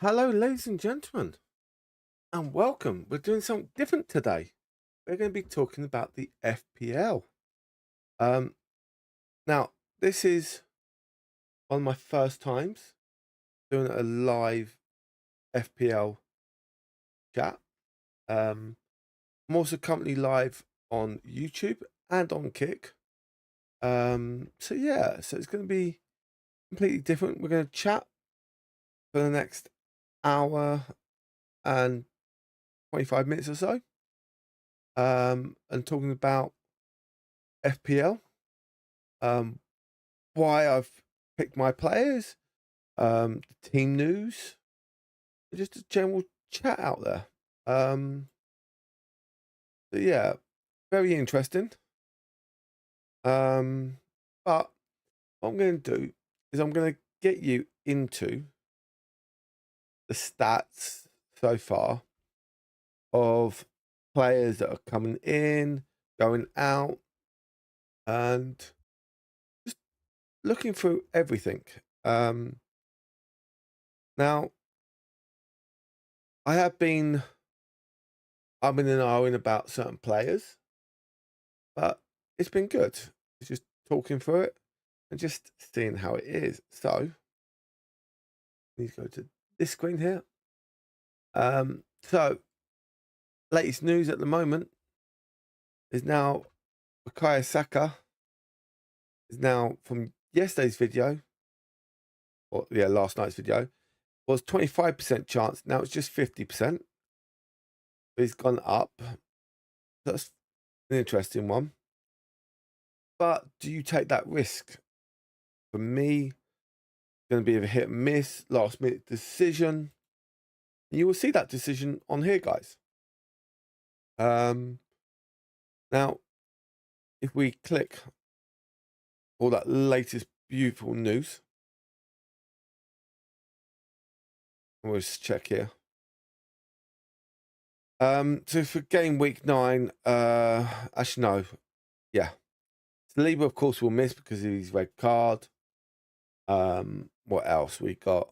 Hello, ladies and gentlemen, and welcome. We're doing something different today. We're going to be talking about the FPL. Um, Now, this is one of my first times doing a live FPL chat. I'm also currently live on YouTube and on Kick. So it's going to be completely different. We're going to chat for the next hour and 25 minutes or so. And talking about FPL. Um, why I've picked my players, the team news, just a general chat out there. So yeah, very interesting. But what I'm going to do is I'm going to get you into the stats so far of players that are coming in, going out, and just looking through everything. Now, I have been umming and ahhing about certain players, but it's been good. It's just talking through it and just seeing how it is. So, need to go to this screen here. So latest news at the moment is now Bukayo Saka is now from yesterday's video, or yeah, last night's video, was 25% chance. Now it's just 50%. He's gone up. That's an interesting one. But do you take that risk? For me, it's going to be a hit and miss, last minute decision. You will see that decision on here, guys. Now, if we click all that latest beautiful news, we'll just check here. So for game week 9, actually no, yeah, Saliba of course will miss because of his red card. What else we got?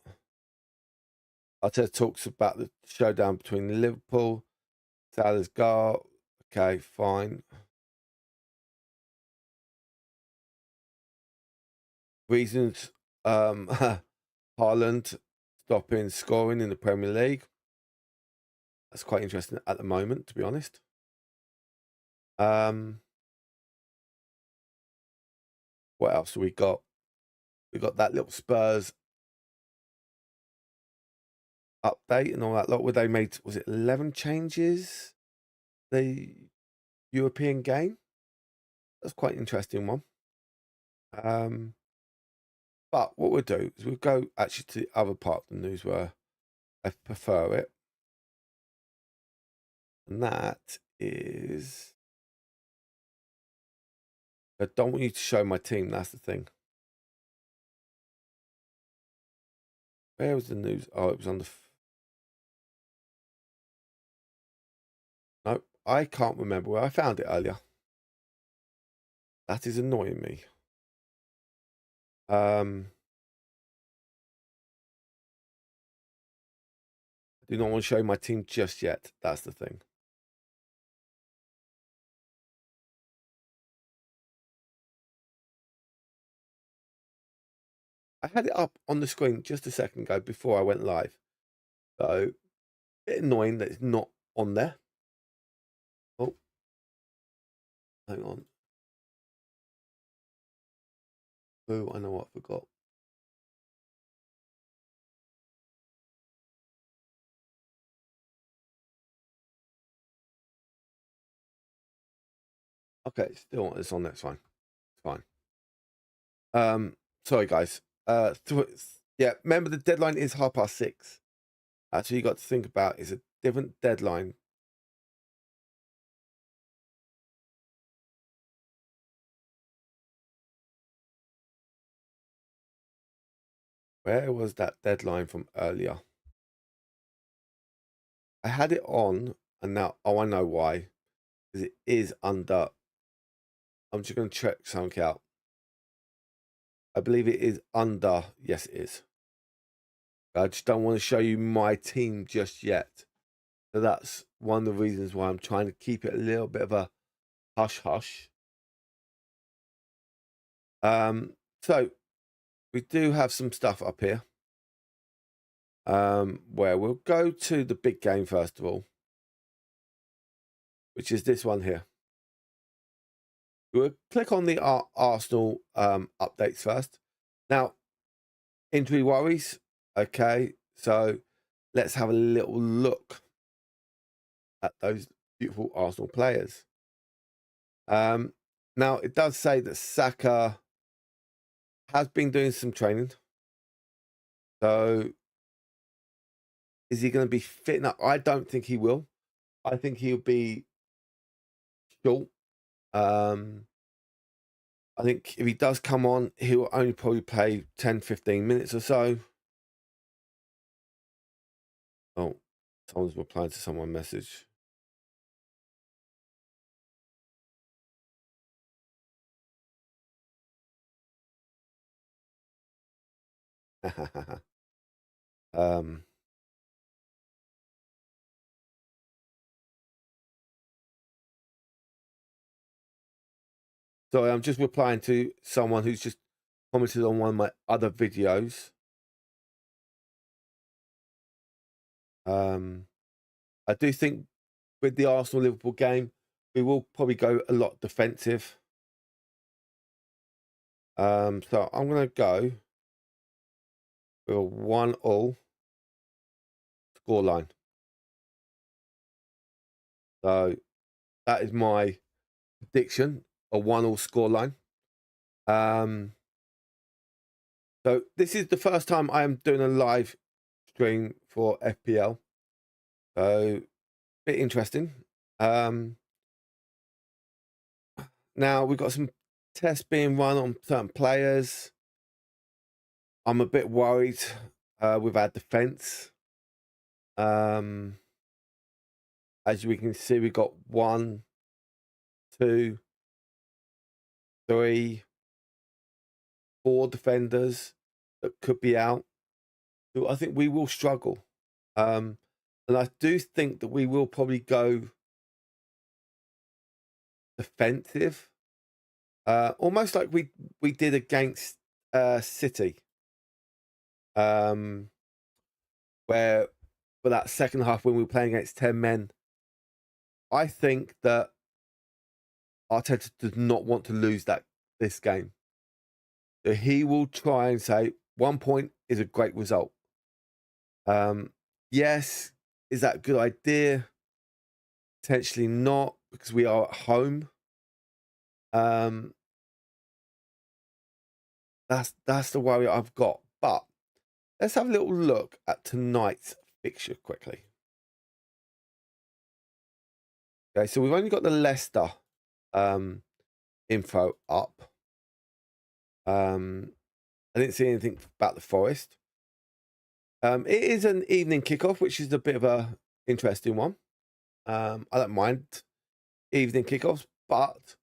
Arteta talks about the showdown between Liverpool, Salah's goal. Okay, fine. Reasons, Haaland stopping scoring in the Premier League. That's quite interesting at the moment, to be honest. What else we got? We got that little Spurs update and all that lot where they made, was it 11 changes? The European game? That's quite an interesting one. But what we'll do is we'll go actually to the other part of the news where I prefer it. And that is, I don't want you to show my team, that's the thing. Where was the news? Oh, it was on the... No, I can't remember where I found it earlier. That is annoying me. I do not want to show my team just yet. That's the thing. I had it up on the screen just a second ago before I went live. So, a bit annoying that it's not on there. Oh, hang on. Oh, I know what I forgot. Okay, still it's on there. It's fine. It's fine. Sorry guys. Yeah, remember the deadline is 6:30. Actually, you got to think about is a different deadline. Where was that deadline from earlier? I had it on, and now I know why. Because it is under. I'm just going to check something out. I believe it is under. Yes, it is. I just don't want to show you my team just yet. So that's one of the reasons why I'm trying to keep it a little bit of a hush-hush. So we do have some stuff up here. Where we'll go to the big game first of all, which is this one here. We'll click on the Arsenal updates first. Now, injury worries. Okay, so let's have a little look at those beautiful Arsenal players. Now, it does say that Saka has been doing some training. So, is he going to be fit enough? I don't think he will. I think he'll be short. I think if he does come on, he'll only probably play 10, 15 minutes or so. Oh, someone's replying to someone's message. Sorry, I'm just replying to someone who's just commented on one of my other videos. I do think with the Arsenal-Liverpool game, we will probably go a lot defensive. So I'm going to go with a 1-1 scoreline. So that is my prediction, a 1-1 scoreline. So this is the first time I am doing a live stream for FPL. So bit interesting. Now we've got some tests being run on certain players. I'm a bit worried with our defense. As we can see, we've got 1, 2, 3, 4 defenders that could be out. So I think we will struggle. And I do think that we will probably go defensive. Almost like we did against City. Where for that second half when we were playing against 10 men, I think that Arteta does not want to lose this game. So he will try and say 1 point is a great result. Yes, is that a good idea? Potentially not, because we are at home. That's the worry I've got. But let's have a little look at tonight's fixture quickly. Okay, so we've only got the Leicester info up. I didn't see anything about the Forest. It is an evening kickoff, which is a bit of a interesting one. I don't mind evening kickoffs, but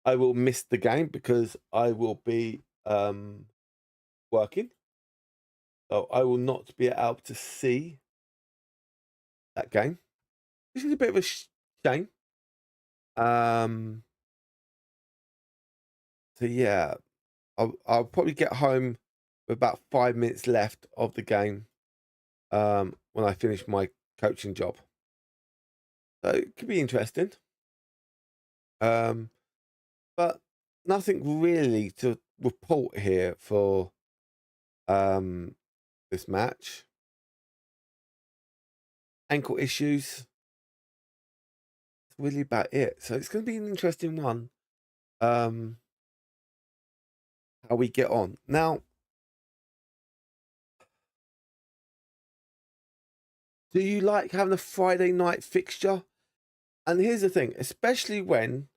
I will miss the game because I will be working. So I will not be able to see that game, which is a bit of a shame. So yeah, I'll probably get home with about 5 minutes left of the game when I finish my coaching job. So it could be interesting. But nothing really to report here for this match. Ankle issues. That's really about it. So it's going to be an interesting one. How we get on. Now, do you like having a Friday night fixture? And here's the thing, especially when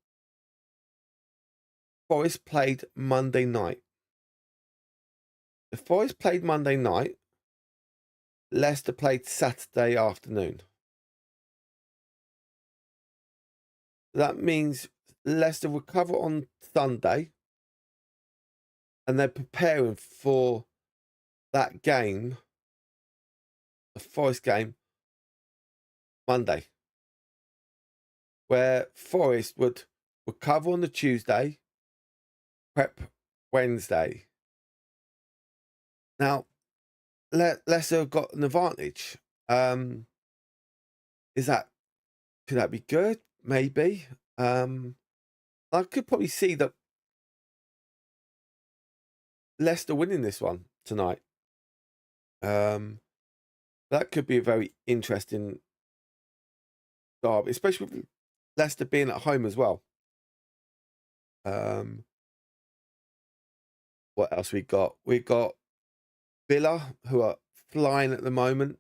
Forest played Monday night. If Forest played Monday night, Leicester played Saturday afternoon. That means Leicester recover on Sunday and they're preparing for that game a Forest game Monday, where Forest would cover on the Tuesday, prep Wednesday. Now, Leicester have got an advantage. Could that be good? Maybe. I could probably see that Leicester winning this one tonight. That could be a very interesting derby, especially with Leicester being at home as well. What else we got? We got Villa, who are flying at the moment,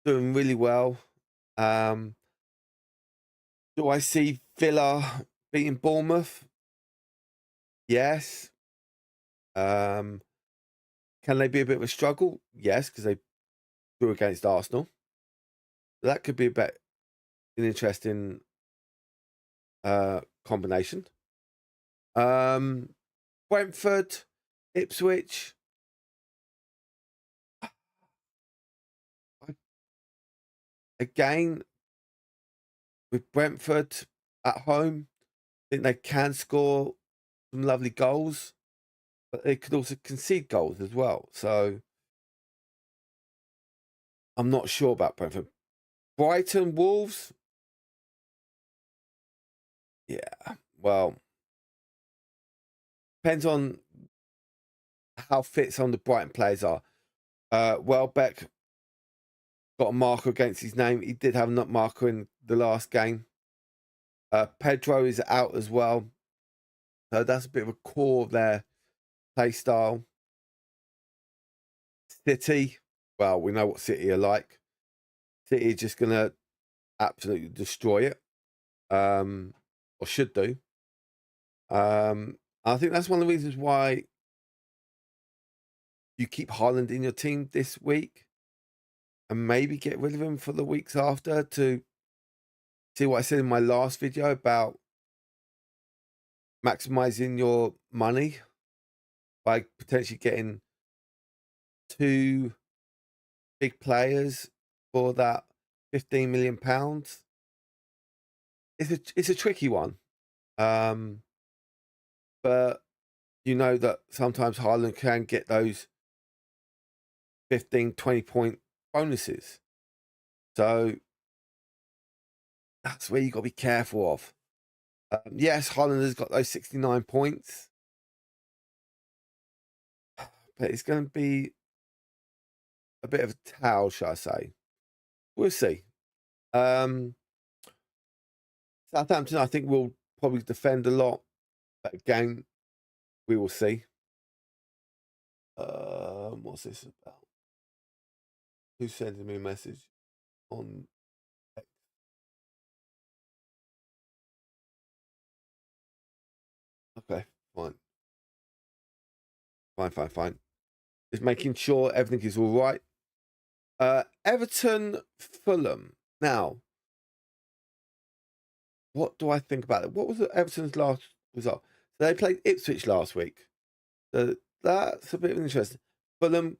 doing really well. Do I see Villa beating Bournemouth? Yes. Can they be a bit of a struggle? Yes, because they drew against Arsenal. That could be an interesting combination. Brentford, Ipswich. Again, with Brentford at home, I think they can score some lovely goals, but they could also concede goals as well. So I'm not sure about Brentford. Brighton, Wolves. Yeah, well, depends on how fit some of the Brighton players are. Welbeck got a marker against his name. He did have a marker in the last game. Pedro is out as well. So that's a bit of a core of their play style. City, well, we know what City are like. City are just going to absolutely destroy it, or should do. I think that's one of the reasons why you keep Haaland in your team this week and maybe get rid of him for the weeks after, to see what I said in my last video about maximizing your money by potentially getting 2 big players for that £15 million. It's a tricky one. But you know that sometimes Haaland can get those 15, 20 point bonuses. So that's where you got to be careful of. Yes, Haaland has got those 69 points, but it's going to be a bit of a towel, shall I say. We'll see. Southampton, I think, will probably defend a lot. But again, we will see. What's this about? Who's sending me a message on X? Okay, fine. Fine. Just making sure everything is all right. Everton, Fulham. Now, what do I think about it? What was Everton's last result? So they played Ipswich last week. So that's a bit interesting. Fulham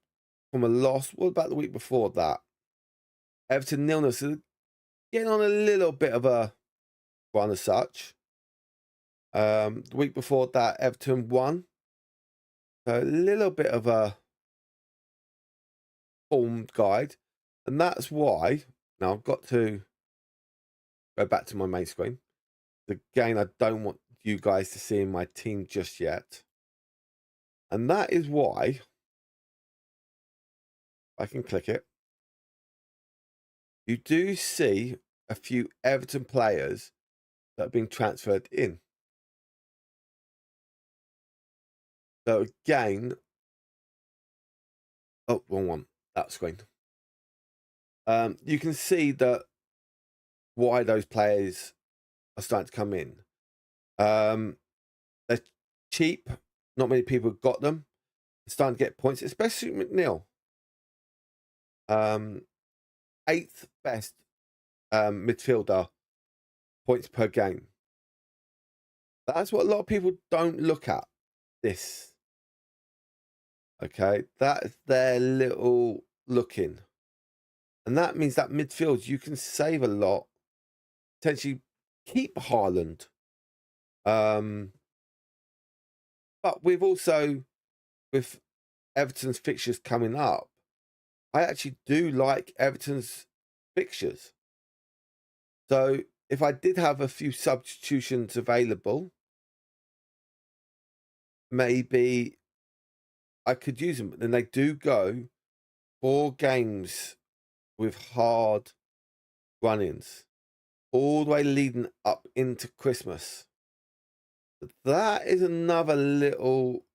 from a loss. What about the week before that? Everton 0-0. So getting on a little bit of a run as such. The week before that, Everton won. So a little bit of a form guide. And that's why, now I've got to go back to my main screen. Again, I don't want you guys to see in my team just yet. And that is why I can click it. You do see a few Everton players that have been transferred in. So again, oh, wrong one, that screen. You can see that why those players are starting to come in. They're cheap. Not many people have got them. They're starting to get points, especially McNeil. 8th best midfielder points per game. That's what a lot of people don't look at. This. Okay, that is their little look-in. And that means that midfield, you can save a lot, potentially keep Haaland. But with Everton's fixtures coming up, I actually do like Everton's fixtures. So if I did have a few substitutions available, maybe I could use them. But then they do go 4 games with hard run-ins, all the way leading up into Christmas. That is another little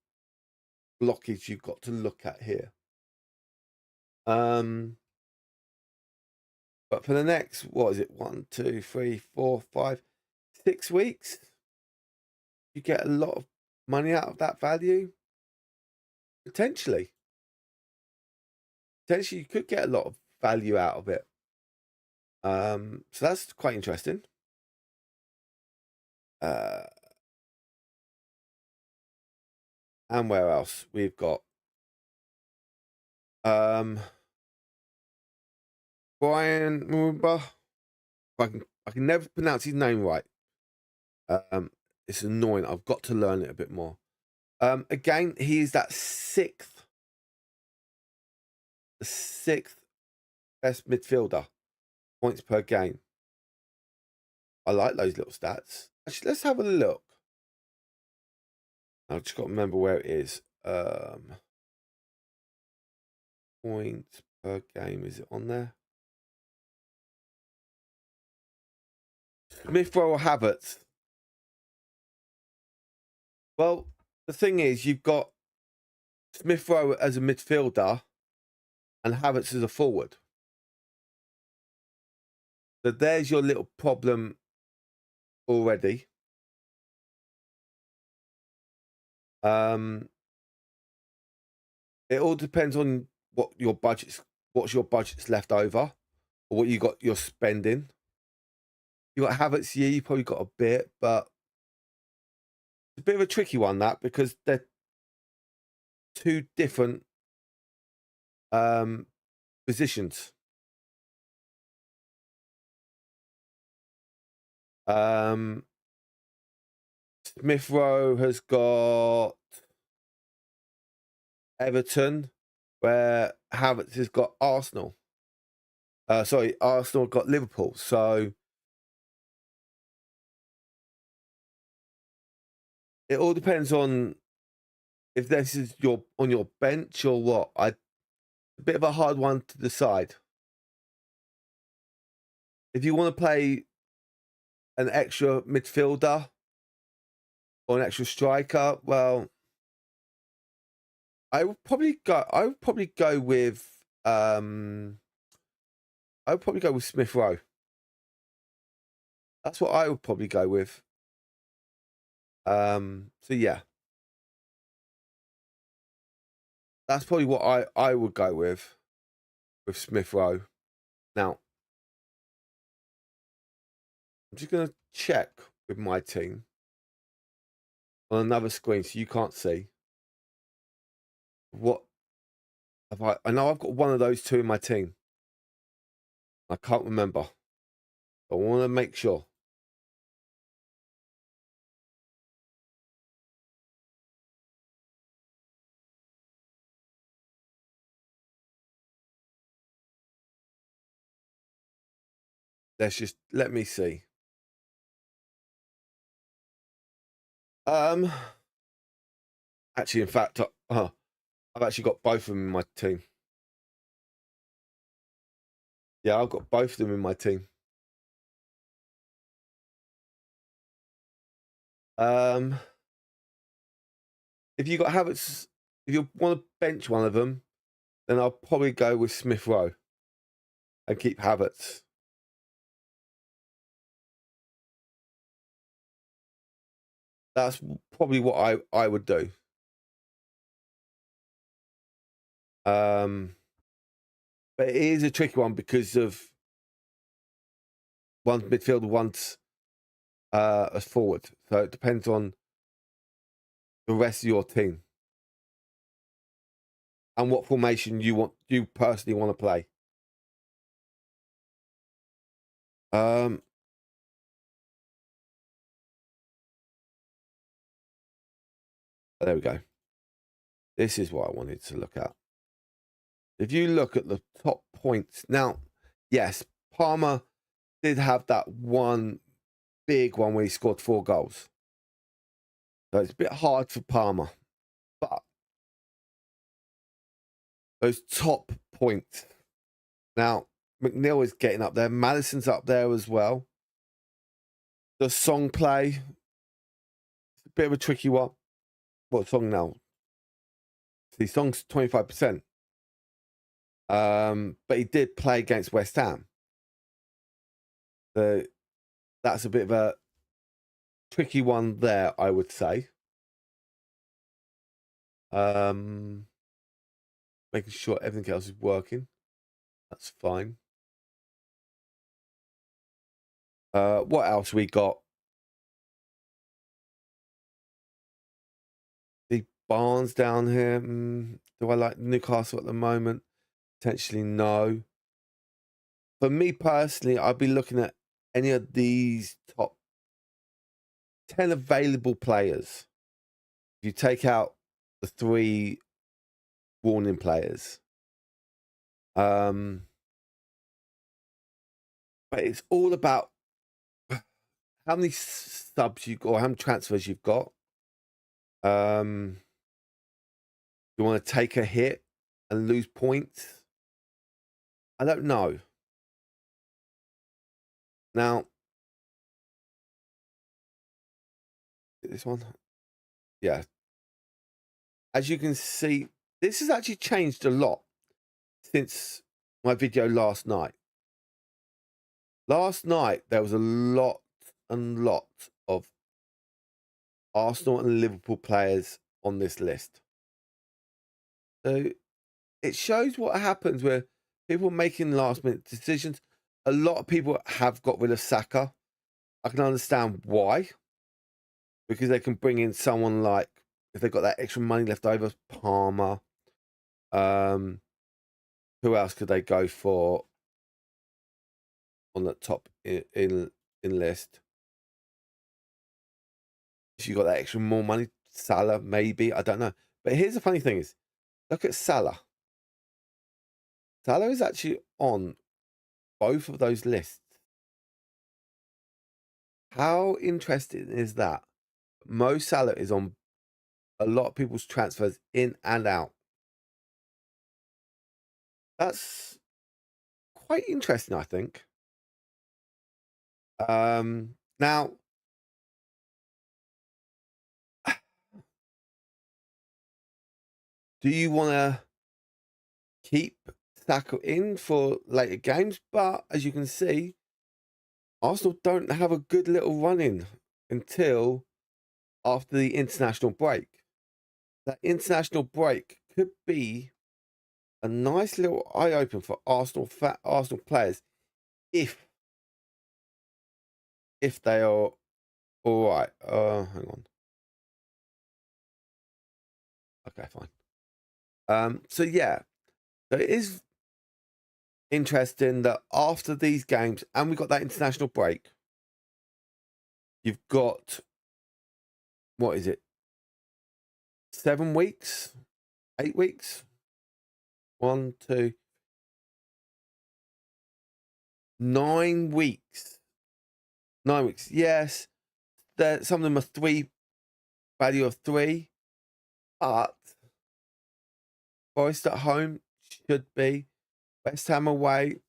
blockage you've got to look at here. But for the next, what is it? 1, 2, 3, 4, 5, 6 weeks, you get a lot of money out of that value. Potentially you could get a lot of value out of it. So that's quite interesting. And where else we've got Brian Mumba. I can never pronounce his name right. It's annoying. I've got to learn it a bit more. Again, he is that sixth best midfielder, points per game. I like those little stats. Actually, let's have a look. I've just got to remember where it is. Points per game, is it on there? Smith Rowe or Havertz? Well, the thing is, you've got Smith Rowe as a midfielder and Havertz as a forward. So there's your little problem already. It all depends on what's your budget's left over, or what you're spending. You got Havertz, yeah, you probably got a bit, but it's a bit of a tricky one, that, because they're 2 different positions. Smith Rowe has got Everton, where Havertz has got Arsenal. Arsenal got Liverpool. So it all depends on if this is on your bench or what. A bit of a hard one to decide. If you want to play an extra midfielder or an extra striker, well, I would probably go with Smith Rowe. That's what I would probably go with. So yeah. That's probably what I would go with Smith Rowe. Now, I'm just going to check with my team on another screen so you can't see. What have I know I've got one of those 2 in my team. I can't remember. I want to make sure. Let me see. Actually, in fact, I've actually got both of them in my team. Yeah, I've got both of them in my team. If you got Havertz, if you want to bench one of them, then I'll probably go with Smith Rowe and keep Havertz. That's probably what I would do. But it is a tricky one because of one's midfielder, one's as forward. So it depends on the rest of your team and what formation you personally want to play. There we go. This is what I wanted to look at. If you look at the top points now, yes, Palmer did have that one big one where he scored 4 goals. So it's a bit hard for Palmer, but those top points. Now, McNeil is getting up there. Madison's up there as well. The Song play, it's a bit of a tricky one. What Song now? See, Song's 25%. But he did play against West Ham. So that's a bit of a tricky one there, I would say. Making sure everything else is working. That's fine. What else we got? The Barnes down here. Do I like Newcastle at the moment? Potentially no. For me personally, I'd be looking at any of these top 10 available players. If you take out the 3 warning players. But it's all about how many subs you got, or how many transfers you've got. You want to take a hit and lose points? I don't know. Now, this one, yeah. As you can see, this has actually changed a lot since my video last night. Last night, there was a lot of Arsenal and Liverpool players on this list. So it shows what happens where people are making last-minute decisions. A lot of people have got rid of Saka. I can understand why. Because they can bring in someone like, if they've got that extra money left over, Palmer. Who else could they go for on the top in list? If you got that extra more money, Salah maybe, I don't know. But here's the funny thing is, look at Salah. Salah is actually on both of those lists. How interesting is that? Mo Salah is on a lot of people's transfers in and out. That's quite interesting, I think. Now, do you want to keep Saka in for later games? But as you can see, Arsenal don't have a good little run in until after the international break. That international break could be a nice little eye open for Arsenal players if they are all right. Hang on. Okay, fine. So yeah, so it is interesting that after these games, and we got that international break, you've got, what is it? 7 weeks, 8 weeks, 1, 2, 9 weeks. 9 weeks. Yes, some of them are value of 3, but Forest at home should be. West Ham away.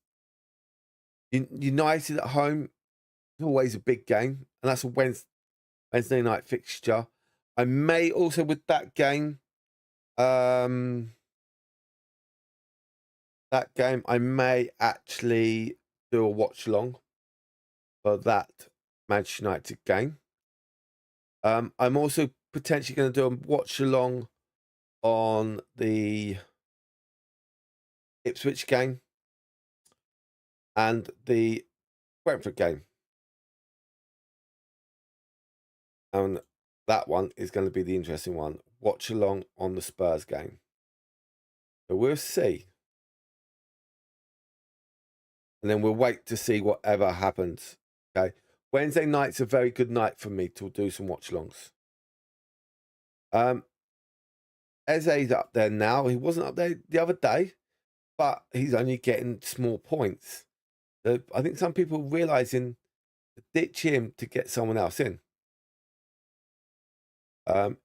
United at home is always a big game, and that's a Wednesday night fixture. I may also, with that game, I may actually do a watch along for that Manchester United game. I'm also potentially going to do a watch along on the Ipswich game and the Brentford game. And that one is going to be the interesting one. Watch along on the Spurs game. So we'll see. and then we'll wait to see whatever happens. Okay. Wednesday night's a very good night for me to do some watch longs. Eze's up there now. He wasn't up there the other day, but he's only getting small points. I think some people realizing to ditch him to get someone else in. There's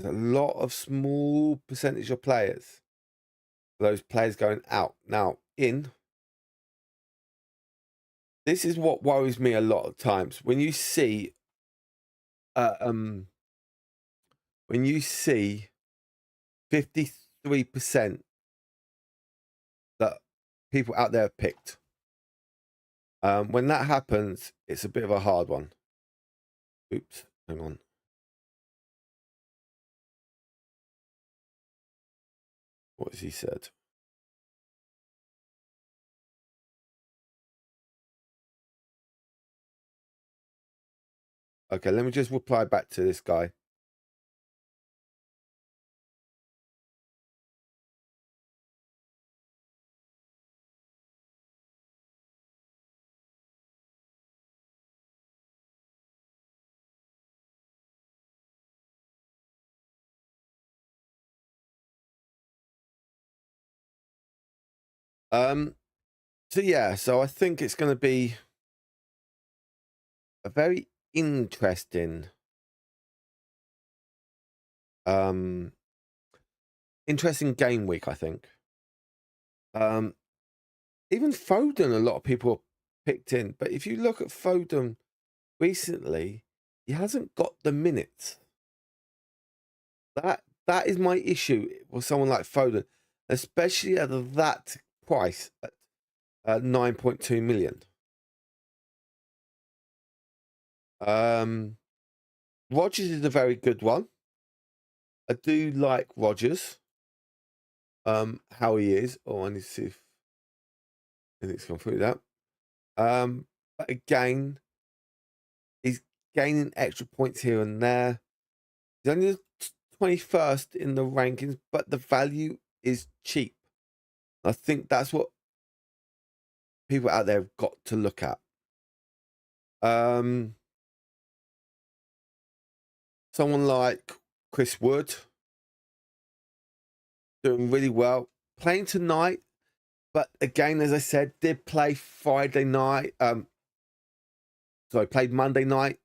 a lot of small percentage of players. Those players going out now in. This is what worries me a lot of times when you see, 53% that people out there have picked. When that happens, it's a bit of a hard one. Oops, hang on. What has he said? Okay, let me just reply back to this guy. So yeah, so I think it's going to be a very interesting game week, I think. Even Foden, a lot of people have picked in, but if you look at Foden recently, he hasn't got the minutes. That is my issue with someone like Foden, especially at that price at 9.2 million. Rodgers is a very good one. I do like Rodgers. How he is. Oh, I need to see if anything's gone through that. But again, he's gaining extra points here and there. He's only the 21st in the rankings, but the value is cheap. I think that's what people out there have got to look at. Someone like Chris Wood doing really well, playing tonight, but again, as I said, did play Friday night. So I played Monday night,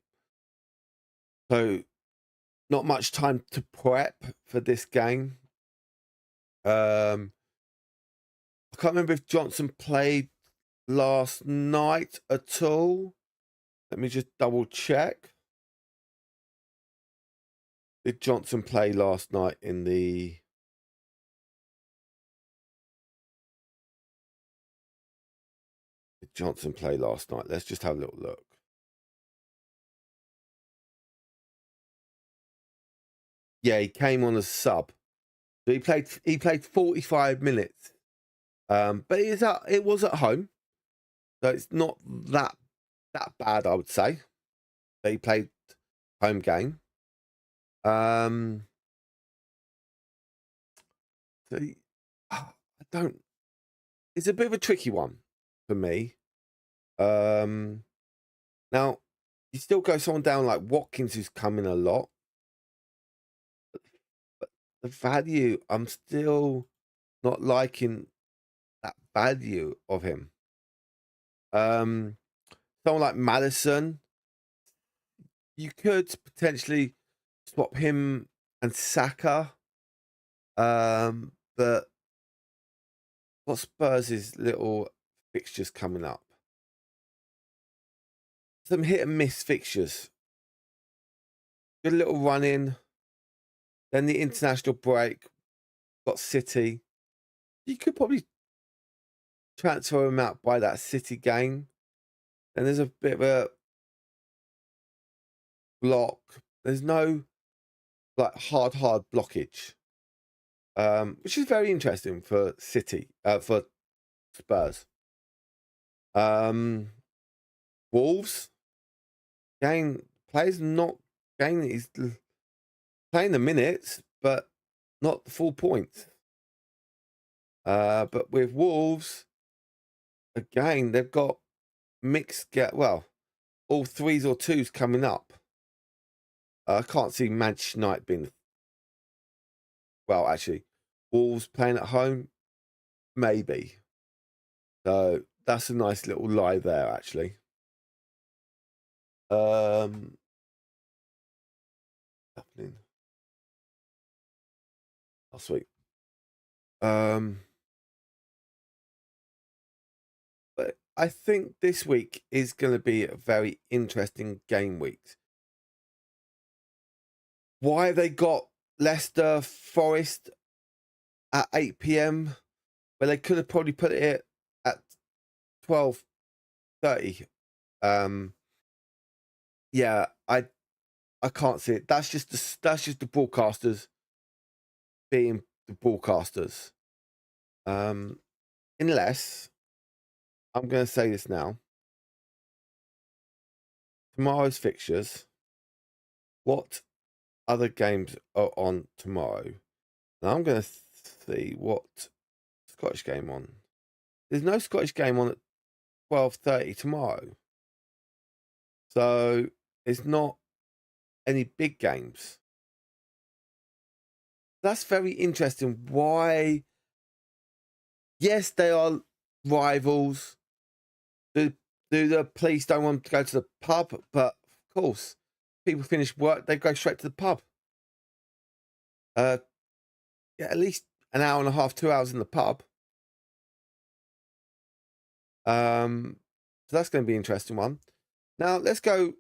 so not much time to prep for this game. I can't remember if Johnson played last night at all. Let me just double check. Did Johnson play last night in the... Did Johnson play last night? Let's just have a little look. Yeah, he came on as sub. So he played 45 minutes. But it was at home. So it's not that bad, I would say. But he played home game. So I don't... It's a bit of a tricky one for me. Now, you still go someone down like Watkins, who's coming a lot. But the value, I'm still not liking that value of him. Someone like Madison, you could potentially swap him and Saka. But what Spurs' little fixtures coming up? Some hit and miss fixtures. Good little run in. Then the international break. Got City. You could probably transfer him out by that City game. And there's a bit of a block. There's no like hard blockage. Which is very interesting for City, for Spurs. Wolves. Players not gaining. He's playing the minutes, but not the full points. But with Wolves, again, they've got mixed all 3s or 2s coming up. I can't see Manchester United being, actually, Wolves playing at home, maybe. So that's a nice little lie there, actually. Happening. Last week. But I think this week is going to be a very interesting game week. Why have they got Leicester Forest at 8 p.m. where they could have probably put it at 12:30? Yeah, I can't see it. That's just the broadcasters being the broadcasters. Unless I'm going to say this now. Tomorrow's fixtures. What other games are on tomorrow? Now I'm going to see what Scottish game on. There's no Scottish game on at 12:30 tomorrow. So it's not any big games. That's very interesting. Why? Yes, they are rivals. Do the police don't want to go to the pub? But of course, people finish work, they go straight to the pub. Yeah, at least an hour and a half, 2 hours in the pub. So that's going to be an interesting one. Now let's go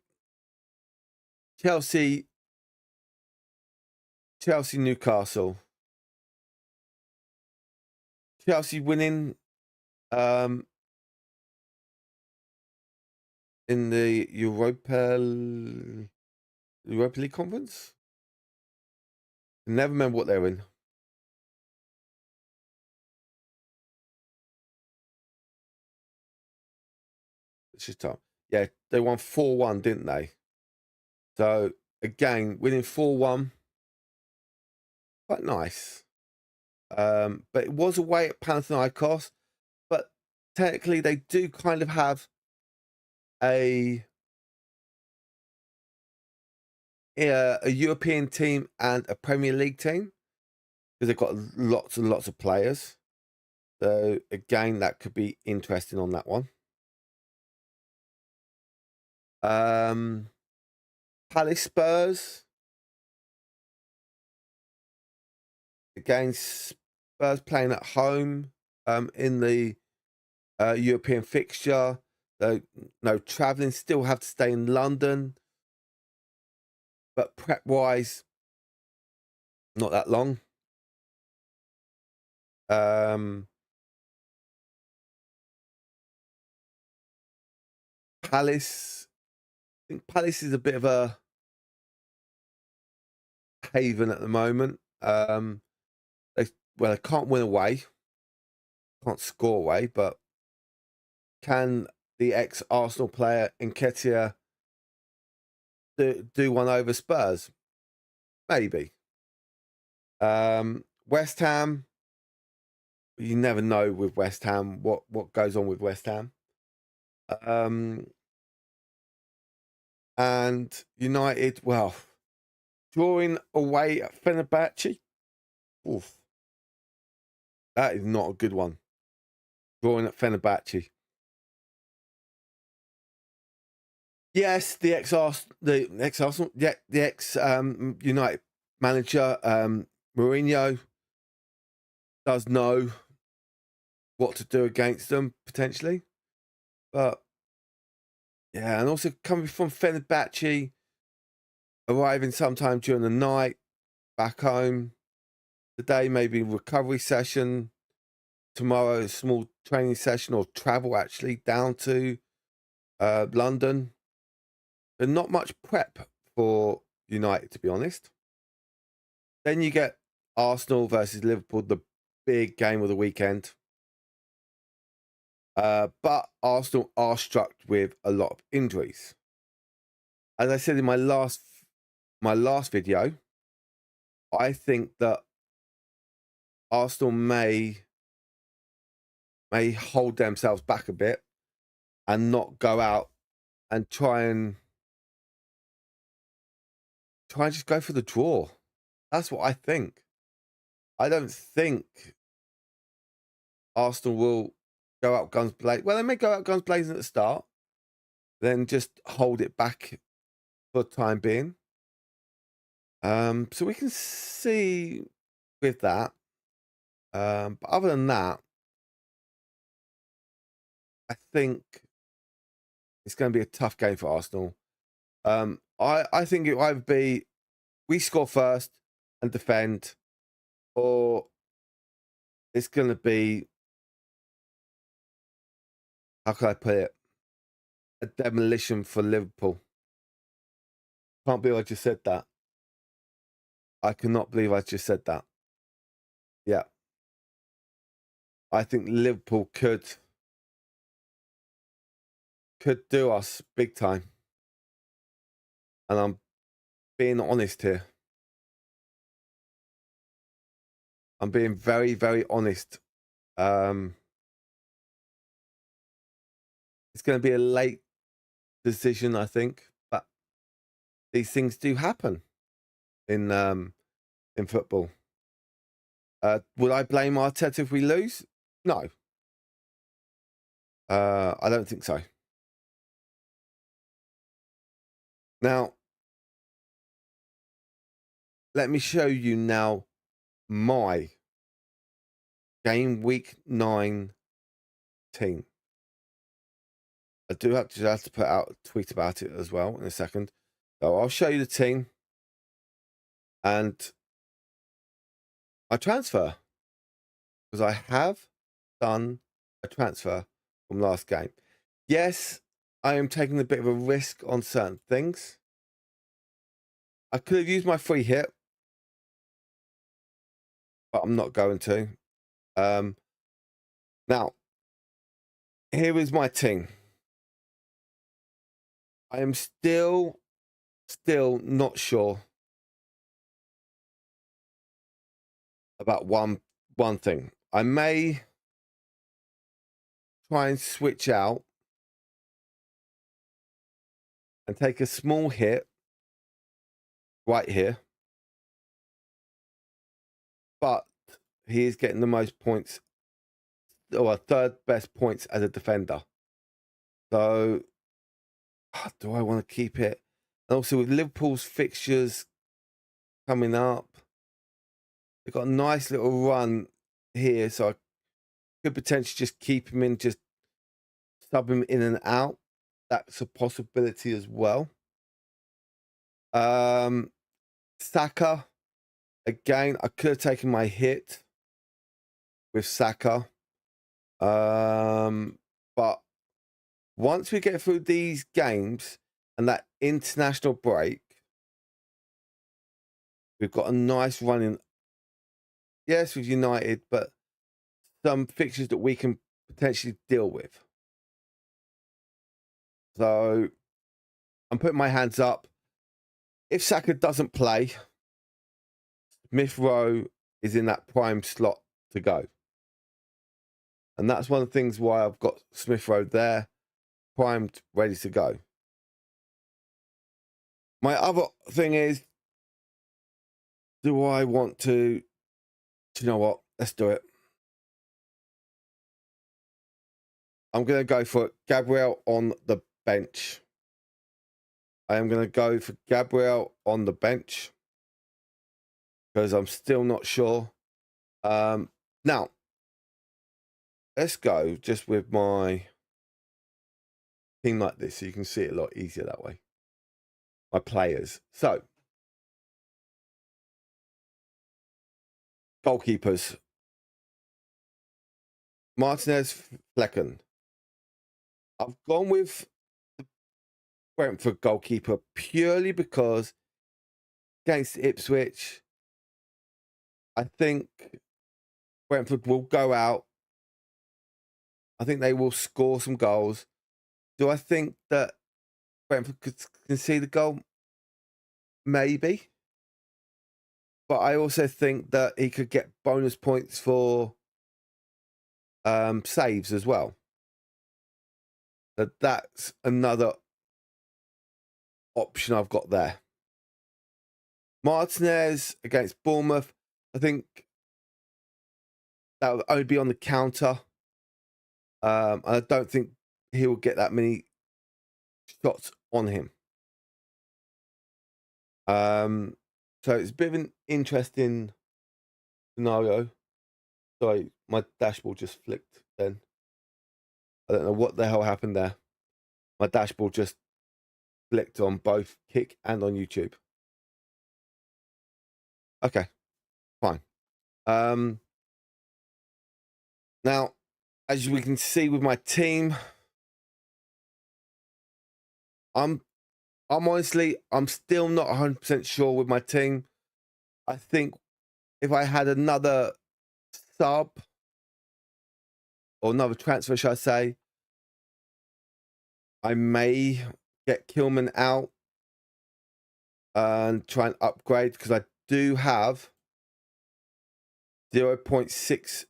Chelsea Newcastle. Chelsea winning in the Europa League conference. I never remember what they were in. It's just time. Yeah, they won 4-1, didn't they? So again, winning 4-1, quite nice. But it was away at Panathinaikos. But technically, they do kind of have a European team and a Premier League team because they've got lots and lots of players. So again, that could be interesting on that one. Palace Spurs. Again, Spurs playing at home in the European fixture. So no travelling, still have to stay in London. But prep-wise, not that long. Palace. I think Palace is a bit of a haven at the moment. They can't win away, can't score away, but can the ex-Arsenal player Nketiah do one over Spurs? Maybe. West Ham. You never know with West Ham what goes on with West Ham. And United, drawing away at Fenerbahce. Oof. That is not a good one. Drawing at Fenerbahce. Yes, the ex-Arsenal, yeah, the ex-United manager, Mourinho, does know what to do against them, potentially. But, yeah, and also coming from Fenerbahce, arriving sometime during the night, back home. Today, maybe recovery session. Tomorrow, a small training session or travel, actually, down to London. But not much prep for United, to be honest. Then you get Arsenal versus Liverpool, the big game of the weekend. But Arsenal are struck with a lot of injuries. As I said in my last video, I think that Arsenal may may hold themselves back a bit and not go out and try and just go for the draw. That's what I think. I don't think Arsenal will go out guns blazing. Well, they may go out guns blazing at the start, then just hold it back for the time being. So we can see with that. But other than that, I think it's going to be a tough game for Arsenal. I think it will either be we score first and defend, or it's going to be, how can I put it, a demolition for Liverpool. Can't believe I just said that. I cannot believe I just said that. Yeah. I think Liverpool could do us big time. And I'm being honest here. I'm being very, very honest. It's going to be a late decision, I think, but these things do happen in football. Would I blame Arteta if we lose? No. I don't think so. Now, let me show you now my game week 9 team. I do have to put out a tweet about it as well in a second. So I'll show you the team and my transfer, because I have done a transfer from last game. Yes, I am taking a bit of a risk on certain things. I could have used my free hit, but I'm not going to. Now, here is my team. I am still not sure about one thing. I may try and switch out and take a small hit right here, but he is getting the most points, or third best points as a defender. So do I want to keep it? And also with Liverpool's fixtures coming up, they've got a nice little run here, so I could potentially just keep him in, just sub him in and out. That's a possibility as well. Saka, again, I could have taken my hit with Saka. But once we get through these games and that international break, we've got a nice run in. Yes, with United, but some fixtures that we can potentially deal with. So I'm putting my hands up. If Saka doesn't play, Smith Rowe is in that prime slot to go. And that's one of the things why I've got Smith Rowe there, primed, ready to go. My other thing is, do I want to, you know what? Let's do it. I'm going to go for Gabriel on the bench. I am going to go for Gabriel on the bench because I'm still not sure. Now, let's go just with my team like this so you can see it a lot easier that way. My players. So, goalkeepers. Martinez, Flecken. I've gone with the Brentford goalkeeper purely because against Ipswich, I think Brentford will go out. I think they will score some goals. Do I think that Brentford could concede a goal? Maybe. But I also think that he could get bonus points for saves as well. That's another option I've got there. Martinez against Bournemouth, I think that would only be on the counter. I don't think he will get that many shots on him. So it's a bit of an interesting scenario. Sorry, my dashboard just flicked then. I don't know what the hell happened there. My dashboard just flicked on both Kick and on YouTube. Okay, fine. Now, as we can see with my team, I'm honestly, I'm still not 100% sure with my team. I think if I had another sub or another transfer, should I say, I may get Kilman out and try and upgrade, because I do have 0.6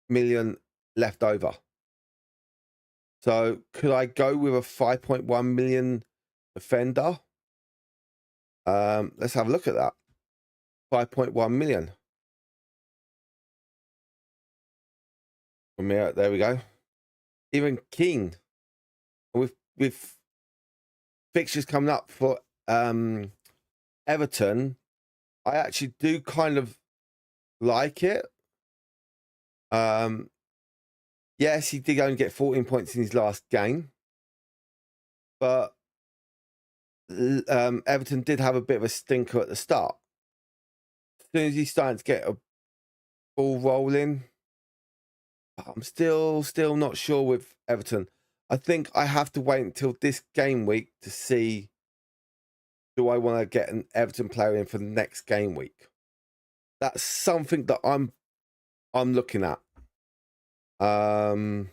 million left over. So could I go with a 5.1 million defender? Let's have a look at that. 5.1 million. There we go. Even King, with fixtures coming up for Everton, I actually do kind of like it. Yes, he did only get 14 points in his last game, but Everton did have a bit of a stinker at the start. As soon as he's starting to get a ball rolling, I'm still not sure with Everton. I think I have to wait until this game week to see, do I want to get an Everton player in for the next game week? That's something that I'm looking at. Who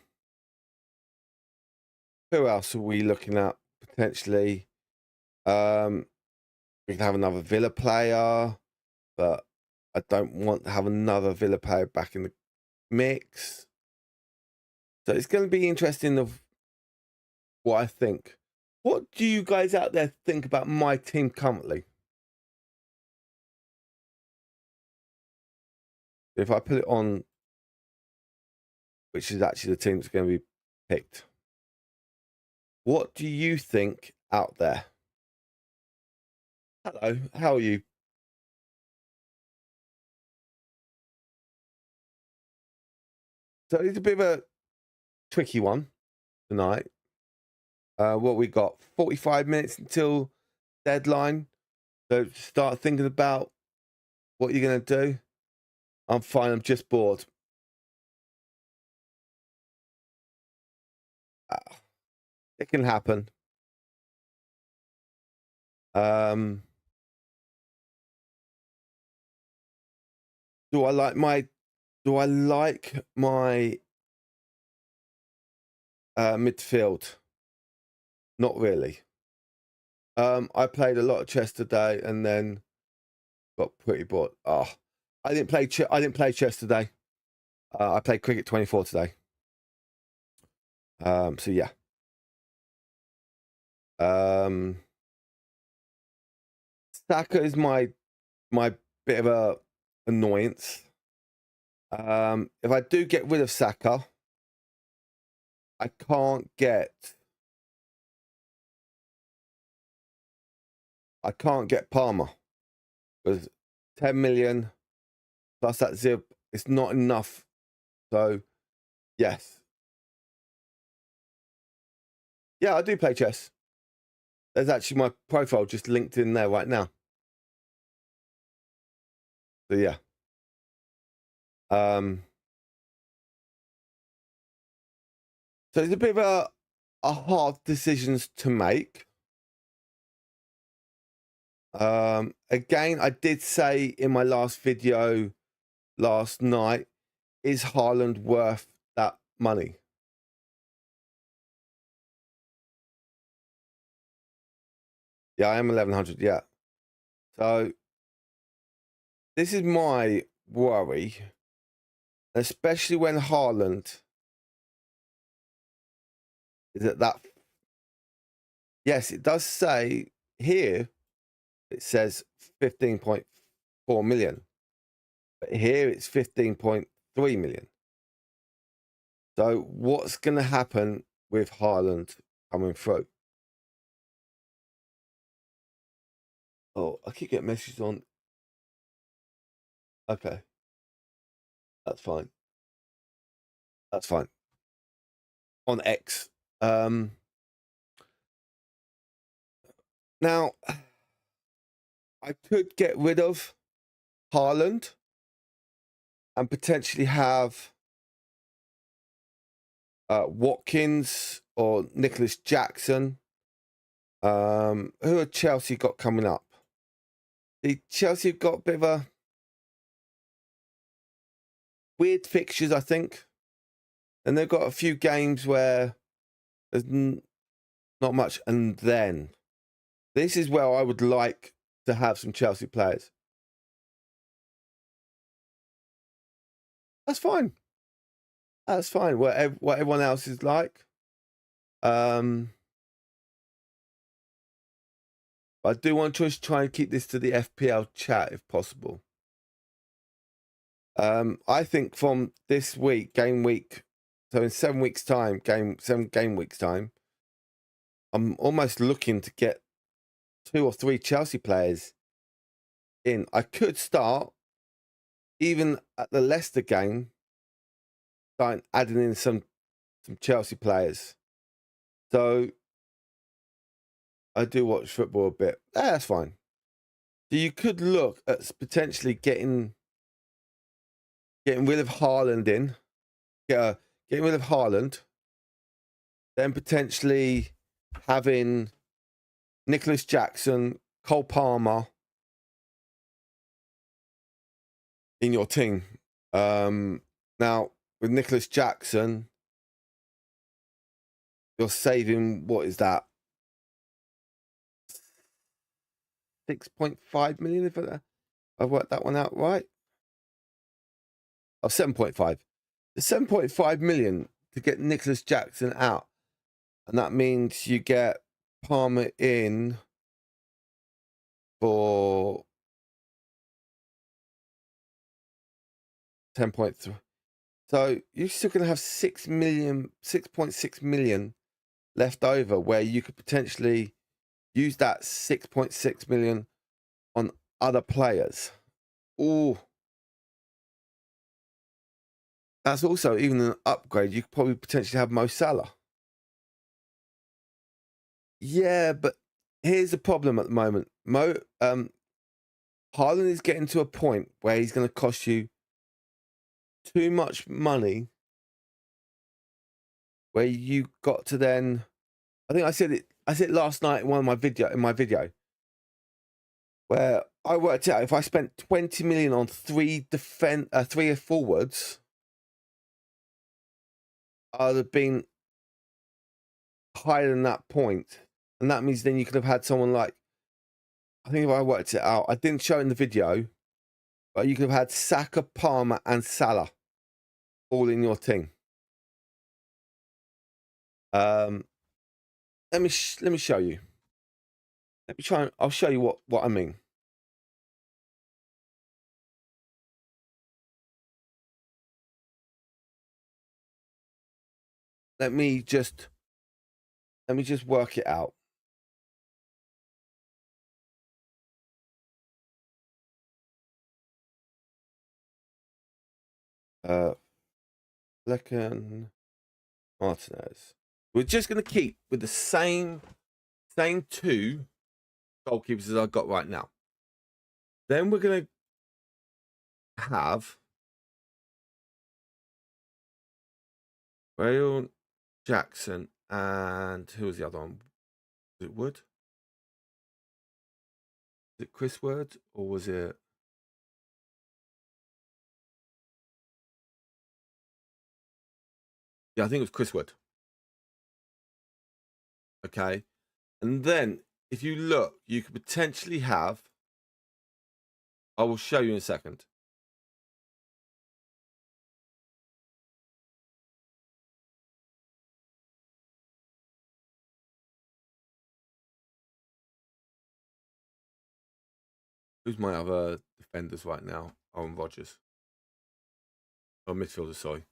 else are we looking at potentially? We can have another Villa player, but I don't want to have another Villa player back in the mix. So it's going to be interesting of what I think. What do you guys out there think about my team currently? If I put it on, which is actually the team that's going to be picked, what do you think out there? Hello, how are you? So it's a bit of a tricky one tonight. What we got? 45 minutes until deadline. So start thinking about what you're going to do. I'm fine. I'm just bored. It can happen. Do I like my midfield? Not really. I played a lot of chess today and then got pretty bored. I didn't play chess today. I played Cricket 24 today. So yeah. Saka is my bit of a annoyance. If I do get rid of Saka, I can't get Palmer, because 10 million plus that zip, it's not enough. So yes. Yeah, I do play chess. There's actually my profile just linked in there right now. So yeah. So it's a bit of a hard decisions to make. Again, I did say in my last video last night, is Haaland worth that money? Yeah, I am 1100. Yeah. So this is my worry. especially when Haaland is at that. Yes, it does say here, it says 15.4 million, but here it's 15.3 million. So what's going to happen with Haaland coming through? Oh, I keep getting messages on. Okay, that's fine. That's fine. On X. Now, I could get rid of Haaland and potentially have Watkins or Nicholas Jackson. Who have Chelsea got coming up? The Chelsea have got a bit of a weird fixtures, I think. And they've got a few games where there's not much. And then this is where I would like to have some Chelsea players. That's fine. That's fine. What everyone else is like. I do want to try and keep this to the FPL chat if possible. I think from this week, game week, so in 7 weeks' time, 7 game weeks' time, I'm almost looking to get 2 or 3 Chelsea players in. I could start even at the Leicester game, starting adding in some Chelsea players. So I do watch football a bit. That's fine. So you could look at potentially getting rid of Haaland in. Getting rid of Haaland. Then potentially having Nicholas Jackson, Cole Palmer in your team. Now, with Nicholas Jackson, you're saving, what is that? 6.5 million, if I worked that one out right. Oh, 7.5. The 7.5 million to get Nicholas Jackson out. And that means you get Palmer in for 10.3. So you're still going to have 6.6 million left over, where you could potentially use that 6.6 million on other players. Oh, that's also even an upgrade. You could probably potentially have Mo Salah. Yeah, but here's the problem at the moment. Haaland is getting to a point where he's going to cost you too much money, where you got to then, I think I said it last night in my video, where I worked out if I spent 20 million on 3 forwards, I'd have been higher than that point. And that means then you could have had someone like, I think if I worked it out, I didn't show it in the video, but you could have had Saka, Palmer, and Salah all in your team. Let me show you. Let me try. I'll show you what I mean. Let me just work it out. Flecken, Martinez. We're just going to keep with the same 2 goalkeepers as I've got right now. Then we're going to have Rail, Jackson, and who was the other one? Was it Wood? Was it Chris Wood, or was it? Yeah, I think it was Chris Wood. Okay. And then if you look, you could potentially have, I will show you in a second. Who's my other defenders right now? Aaron Rodgers. Oh, midfielder, sorry.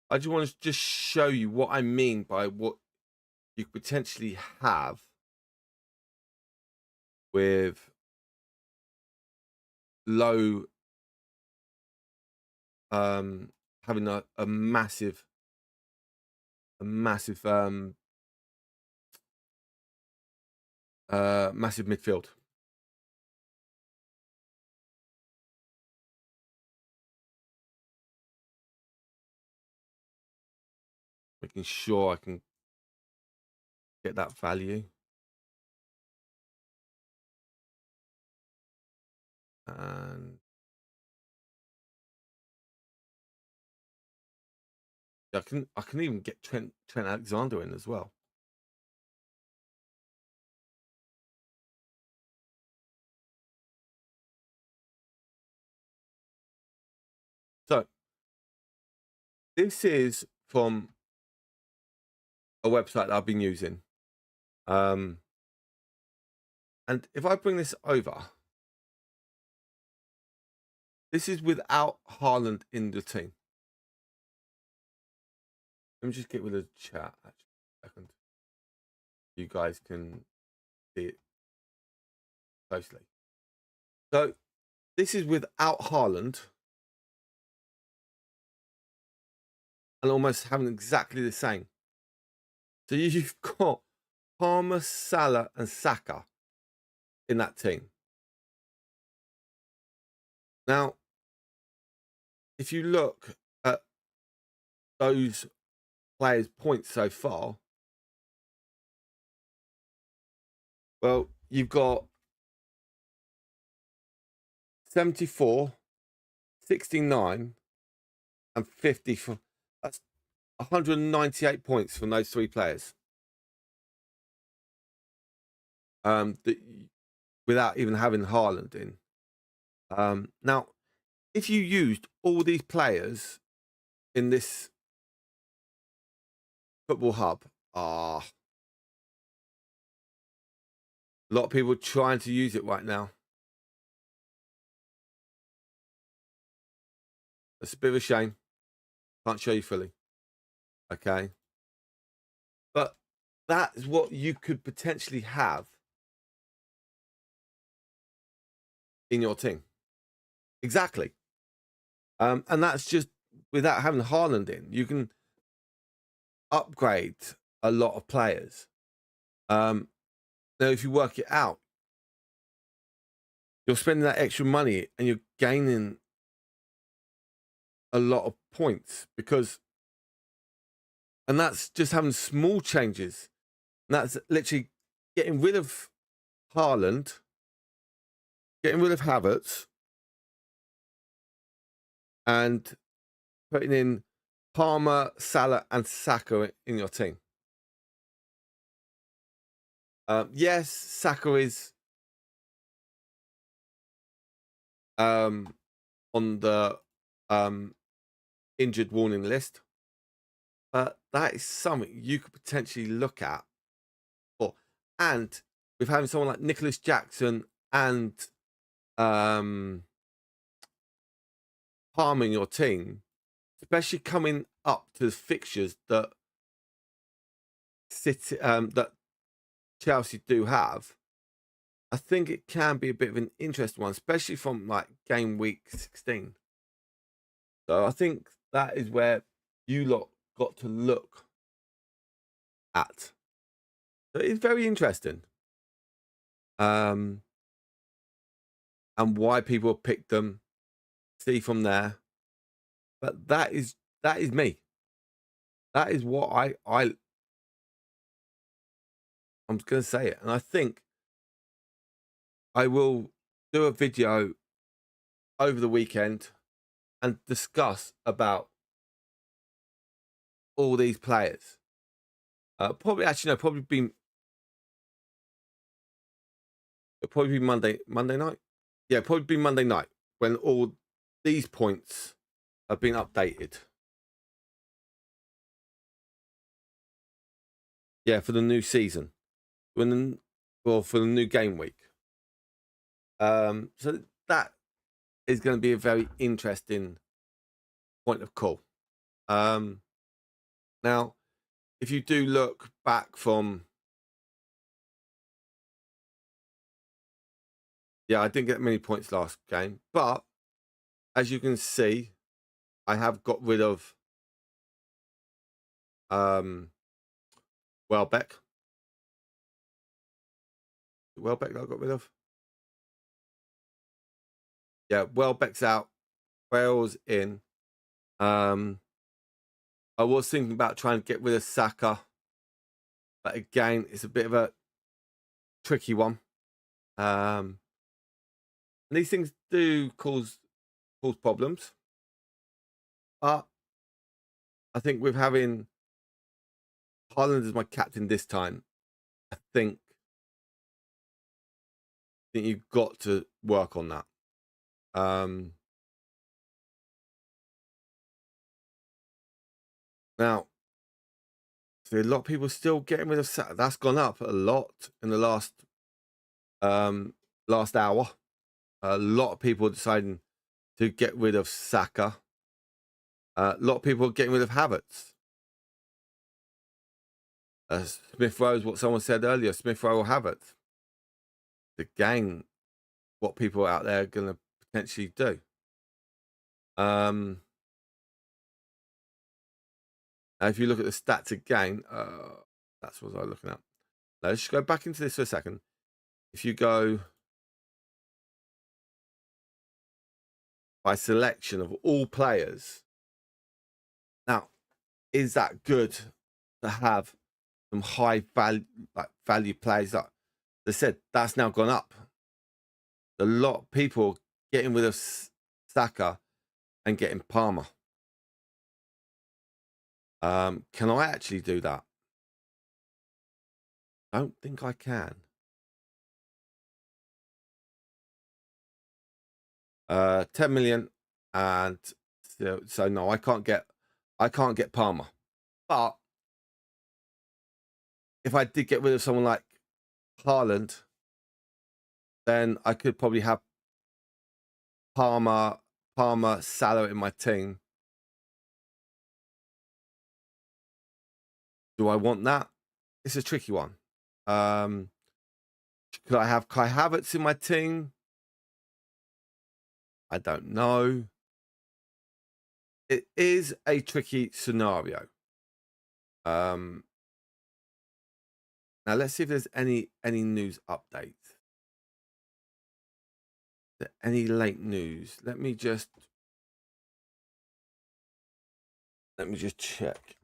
I just want to just show you what I mean by what you could potentially have with low, having a massive massive midfield. Making sure I can get that value. And I can even get Trent Alexander in as well. So this is from a website that I've been using. And if I bring this over, this is without Haaland in the team. Let me just get rid of the chat, actually, a second. You guys can see it closely. So this is without Haaland and almost having exactly the same. So you've got Palmer, Salah, and Saka in that team. Now, if you look at those players' points so far, well, you've got 74, 69, and 50 for that's 198 points from those three players. Without even having Haaland in. Now, if you used all these players in this football hub, a lot of people trying to use it right now. It's a bit of a shame. Can't show you fully. Okay. But that's what you could potentially have in your team. Exactly. And that's just without having Haaland in. You can upgrade a lot of players. Now, if you work it out, you're spending that extra money and you're gaining a lot of points and that's just having small changes. And that's literally getting rid of Haaland, getting rid of Havertz, and putting in Palmer, Salah, and Saka in your team. Yes, Saka is on the injured warning list. But that is something you could potentially look at. And with having someone like Nicholas Jackson and Palmer in your team, especially coming up to the fixtures that that Chelsea do have, I think it can be a bit of an interesting one, especially from like game week 16. So I think that is where you lot got to look at. So it's very interesting. And why people have picked them, see from there. But that is me. That is what I'm going to say it. And I think I will do a video over the weekend and discuss about all these players. Probably be Monday night. Yeah, probably be Monday night. when all these points have been updated. Yeah, for the new season, for the new game week. So that is going to be a very interesting point of call. Now, if you do look back from, yeah, I didn't get many points last game, but as you can see, I have got rid of Welbeck. Welbeck that I got rid of. Yeah, Welbeck's out. Wales in. I was thinking about trying to get rid of Saka, but again, it's a bit of a tricky one. And these things do cause problems. But I think with having Haaland as my captain this time, I think you've got to work on that. Now, so a lot of people still getting rid of Saka. That's gone up a lot in the last hour. A lot of people deciding to get rid of Saka. A lot of people getting rid of Havertz. Smith Rowe is what someone said earlier. Smith Rowe or Havertz. Again, what people out there are going to potentially do. Now, if you look at the stats again, that's what I was looking at. Now, let's just go back into this for a second. If you go by selection of all players, now, is that good to have some high value players? Like they said, that's now gone up. A lot of people getting rid of Saka and getting Palmer. Can I actually do that? I don't think I can. 10 million, and so no, I can't get Palmer. But if I did get rid of someone like Haaland, then I could probably have Palmer, Salah in my team. Do I want that? It's a tricky one. Could I have Kai Havertz in my team? I don't know. It is a tricky scenario. Now let's see if there's any news updates. Any late news? Let me just check.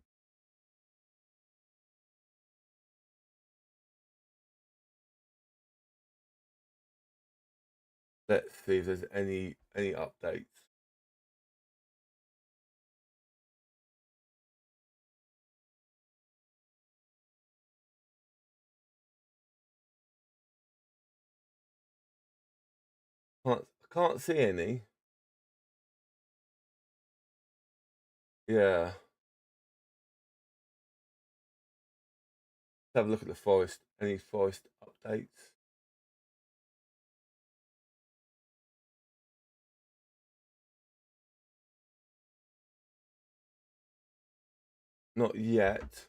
Let's see if there's any updates. I can't see any. Yeah. Let's have a look at the Forest. Any Forest updates? Not yet.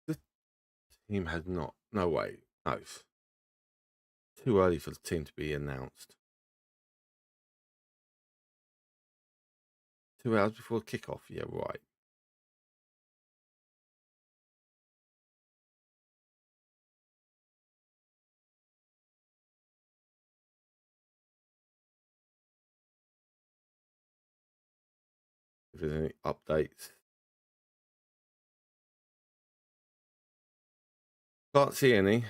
The team has not. No way. No. Too early for the team to be announced. 2 hours before kickoff. Yeah, right. If there's any updates. Can't see any.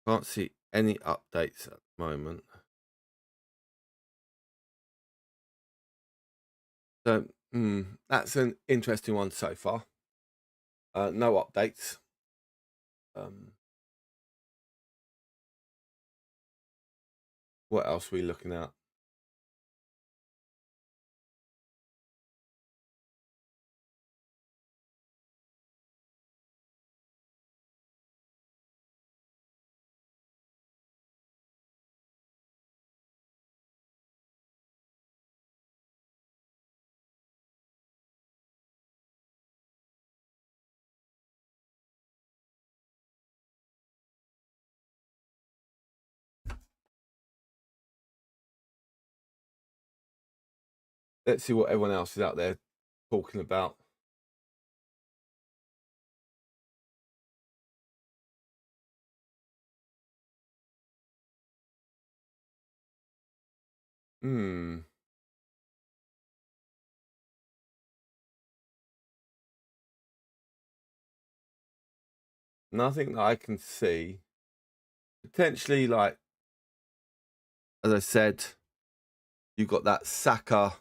Can't see any updates at the moment. So that's an interesting one so far. No updates. What else are we looking at? Let's see what everyone else is out there talking about. Nothing that I can see. Potentially, like, as I said, you've got that Saka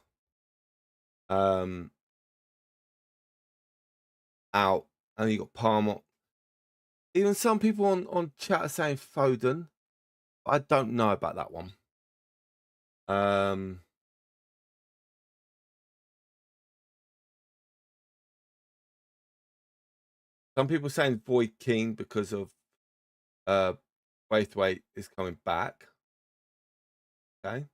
out, and you got Palmer. Even some people on chat are saying Foden. I don't know about that one. Some people saying Boy King because of Braithwaite is coming back. Okay.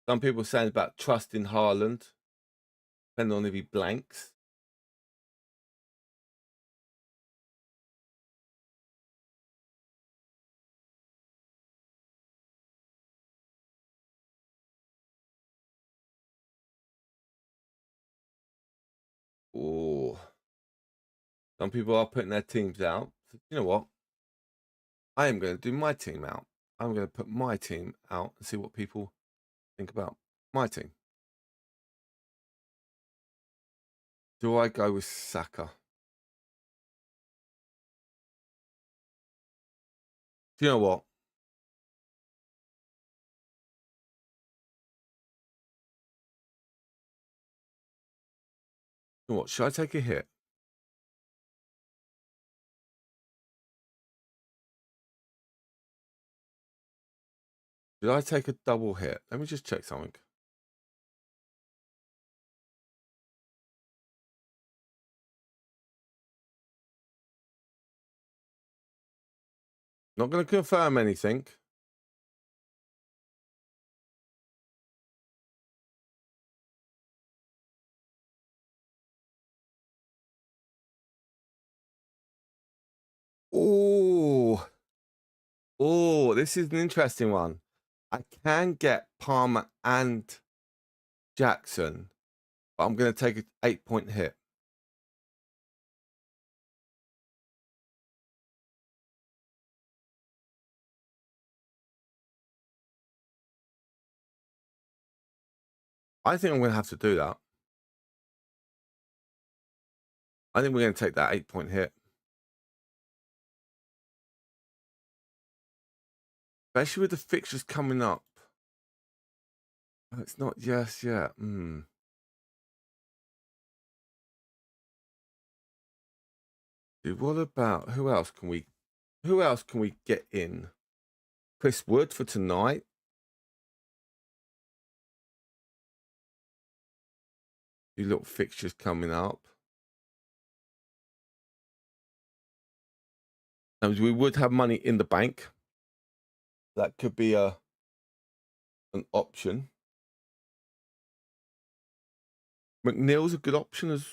Some people saying about trusting Haaland, depending on if he blanks. Oh, some people are putting their teams out. So, you know what? I am going to do my team out. I'm going to put my team out and see what people think about my team. Do I go with Saka? Do you know what? You know what? Should I take a hit? Did I take a double hit? Let me just check something. Not going to confirm anything. Oh, this is an interesting one. I can get Palmer and Jackson, but I'm going to take an 8-point hit. I think I'm going to have to do that. I think we're going to take that 8-point hit. Especially with the fixtures coming up. Oh, it's not just yet. Dude, what about who else can we get in? Chris Wood for tonight. Few little fixtures coming up. And we would have money in the bank. That could be an option. McNeil's a good option as.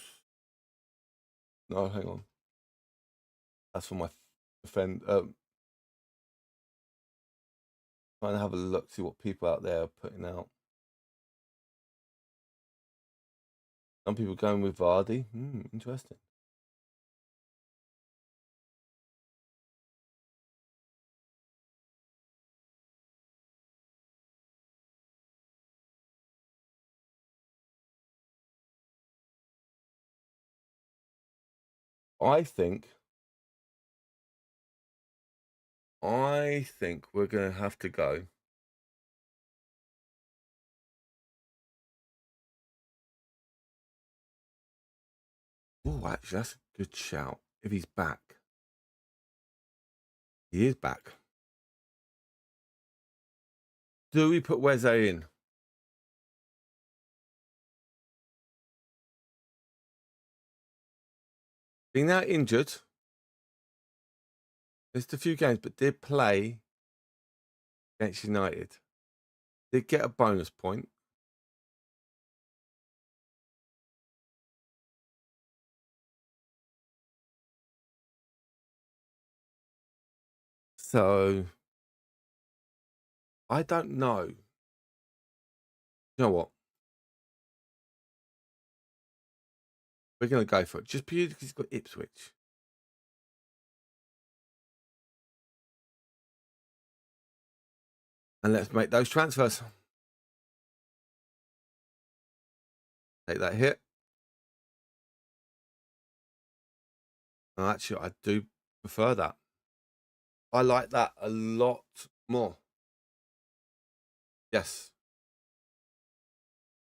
No, hang on. That's for my defend. Trying to have a look, see what people out there are putting out. Some people going with Vardy. Interesting. I think we're going to have to go. Oh, actually, that's a good shout. If he's back. He is back. Do we put Weze in? Being now injured, missed a few games, but did play against United. Did get a bonus point. So I don't know. You know what? We're going to go for it. Just purely because he's got Ipswich. And let's make those transfers. Take that hit. And actually, I do prefer that. I like that a lot more. Yes.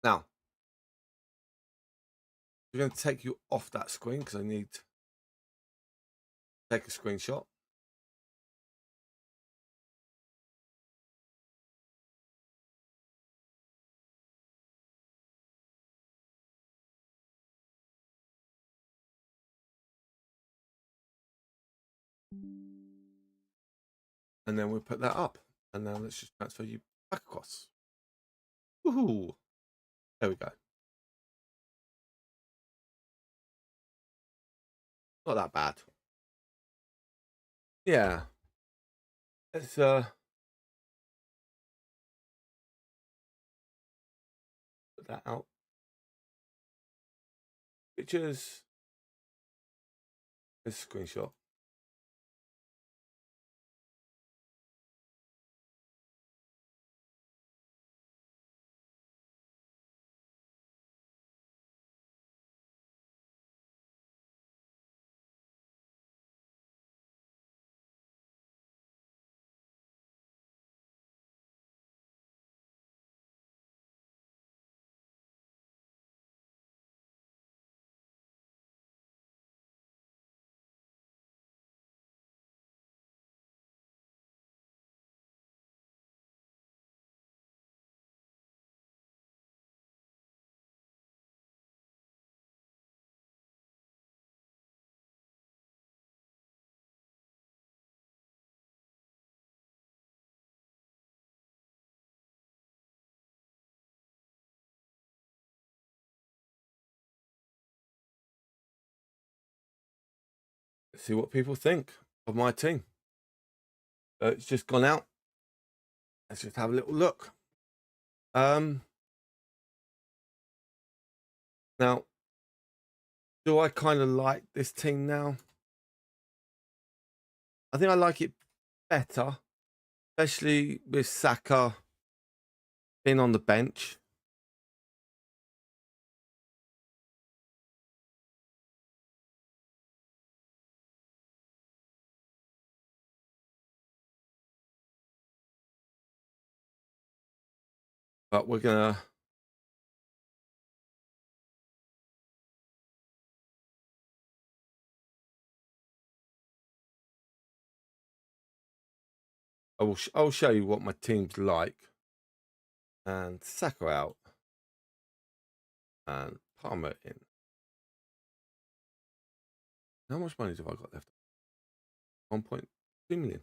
Now, we're going to take you off that screen because I need to take a screenshot. And then we'll put that up. And now let's just transfer you back across. Woohoo! There we go. Not that bad. Yeah. Let's put that out. Pictures. This screenshot. Let's see what people think of my team. So it's just gone out. Let's just have a little look. Now, do I kind of like this team now? I think I like it better, especially with Saka being on the bench. But we're going to... I'll show you what my team's like. And Saka out. And Palmer in. How much money have I got left? 1.2 million.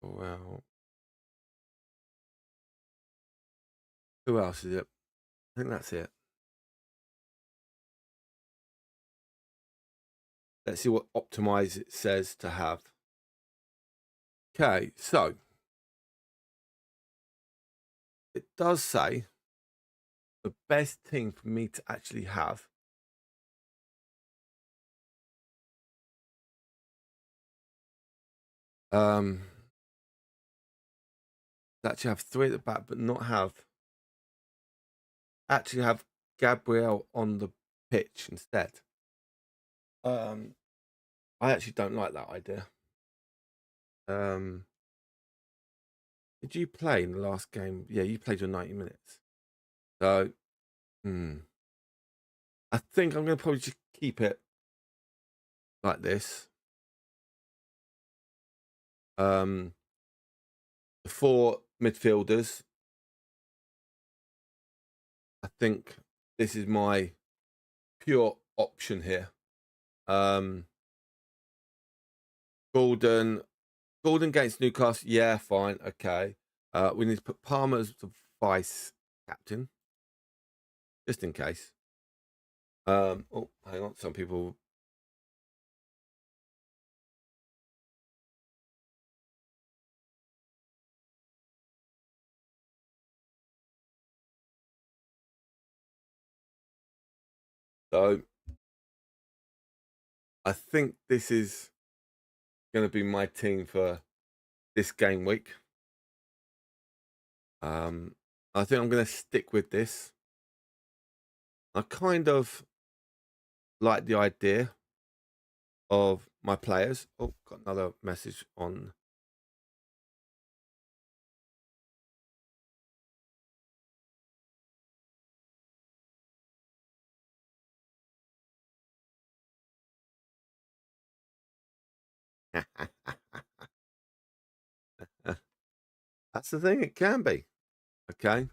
Well, who else is it? I think that's it. Let's see what optimize it says to have. Okay, so it does say the best team for me to actually have actually have 3 at the back, but not have actually have Gabriel on the pitch instead. I actually don't like that idea. Did you play in the last game? Yeah, you played your 90 minutes. So, I think I'm going to probably just keep it like this. The 4 midfielders. I think this is my pure option here. Gordon against Newcastle. Yeah, fine. Okay. We need to put Palmer as the vice captain, just in case. Oh, hang on. Some people. So I think this is going to be my team for this game week. I think I'm going to stick with this. I kind of like the idea of my players. Oh, got another message on. That's the thing. It can be. Okay.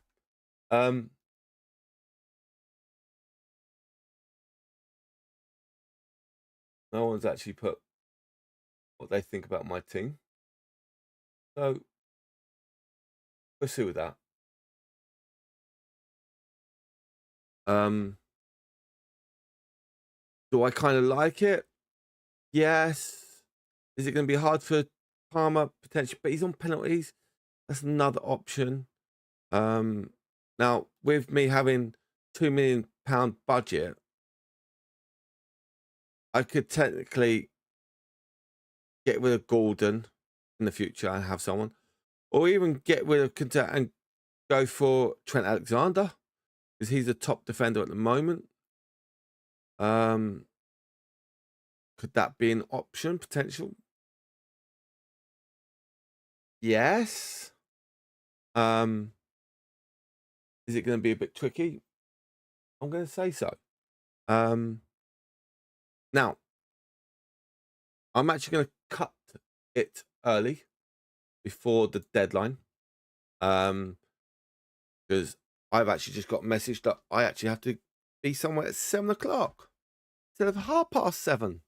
No one's actually put what they think about my team. So we'll see with that. Do I kind of like it? Yes. Is it going to be hard for Palmer potentially? But he's on penalties. That's another option. Now with me having £2 million budget, I could technically get rid of Gordon in the future and have someone, or even get rid of Conte and go for Trent Alexander because he's the top defender at the moment. Could that be an option potential? Yes. Is it going to be a bit tricky? I'm going to say so. Now, I'm actually going to cut it early before the deadline, because I've actually just got a message that I actually have to be somewhere at 7 o'clock instead of 7:30.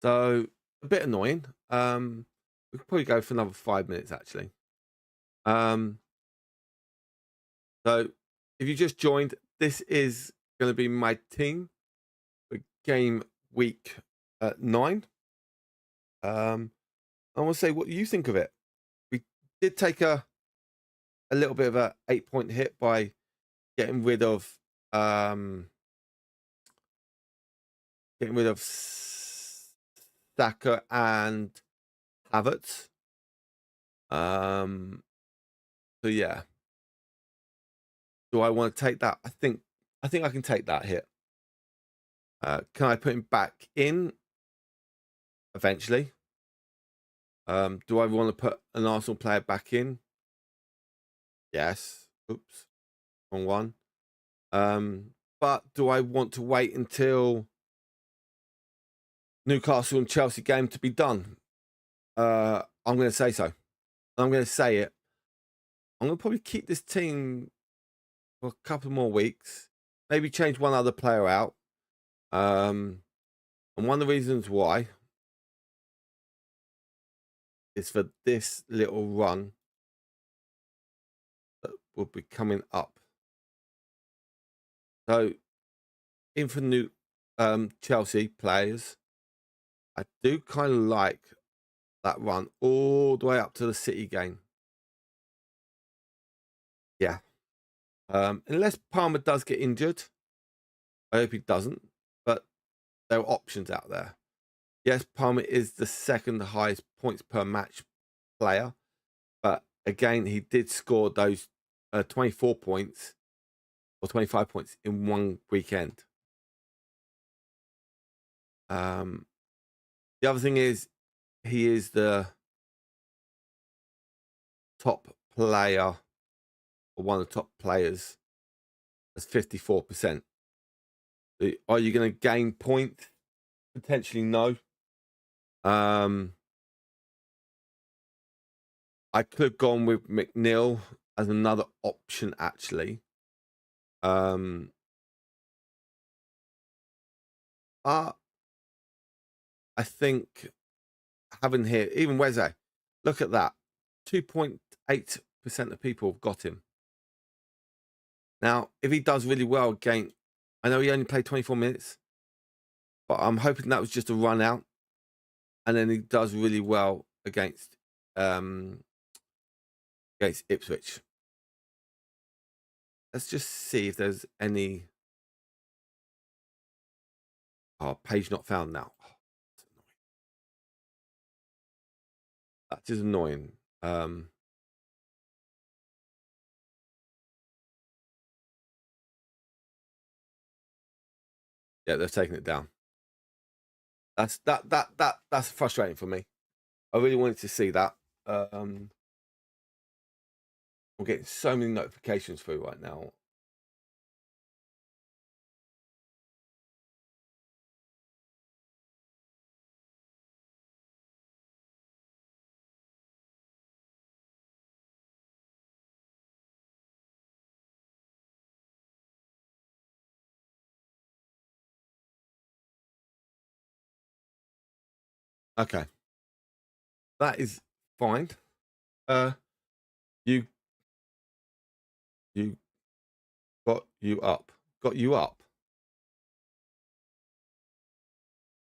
So a bit annoying. We could probably go for another 5 minutes actually. So if you just joined, this is going to be my team for game week 9. I want to say what you think of it. We did take a little bit of a 8-point hit by getting rid of Saka and Havertz. So yeah. Do I want to take that? I think I can take that hit. Can I put him back in eventually? Do I want to put an Arsenal player back in? Yes. Oops. Wrong one. But do I want to wait until Newcastle and Chelsea game to be done? I'm going to say so. I'm going to say it. I'm going to probably keep this team for a couple more weeks. Maybe change one other player out. And one of the reasons why is for this little run that will be coming up. So, in for new Chelsea players, I do kind of like that run all the way up to the City game. Yeah. Unless Palmer does get injured. I hope he doesn't. But there are options out there. Yes, Palmer is the second highest points per match player. But again, he did score those 24 points or 25 points in one weekend. The other thing is, he is the top player, or one of the top players. That's 54%. Are you going to gain points? Potentially no. I could have gone with McNeil as another option, actually. I think having here, even Weze, look at that. 2.8% of people have got him. Now, if he does really well again, I know he only played 24 minutes, but I'm hoping that was just a run out. And then he does really well against Ipswich. Let's just see if there's any. Oh, page not found now. Oh, that is annoying. Yeah, they've taken it down. That's frustrating for me. I really wanted to see that. I'm getting so many notifications through right now. Okay, that is fine. You got you up. Got you up.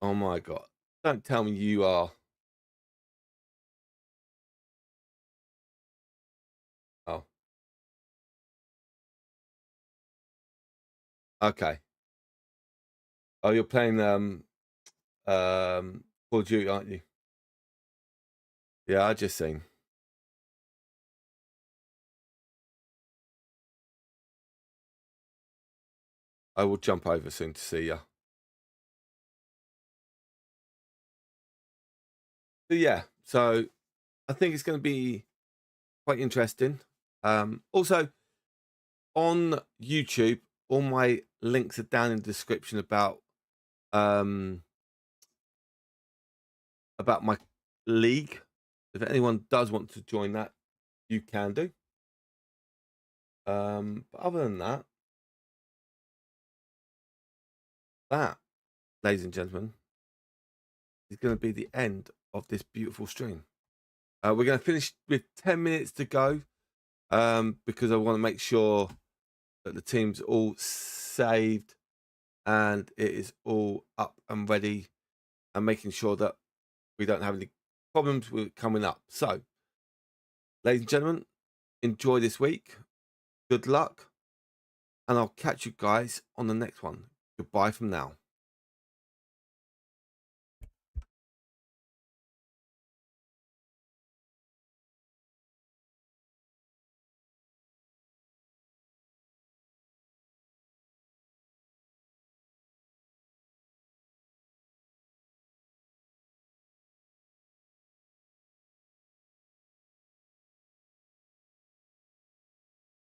Oh my god! Don't tell me you are. Oh, okay. Oh, you're playing Call of Duty, aren't you? Yeah, I just seen. I will jump over soon to see you. But yeah, so I think it's going to be quite interesting. Also, on YouTube, all my links are down in the description about my league. If anyone does want to join that, you can do. But other than that, ladies and gentlemen, is going to be the end of this beautiful stream. We're going to finish with 10 minutes to go, because I want to make sure that the team's all saved and it is all up and ready, and making sure that we don't have any problems with it coming up. So, ladies and gentlemen, enjoy this week. Good luck. And I'll catch you guys on the next one. Goodbye from now.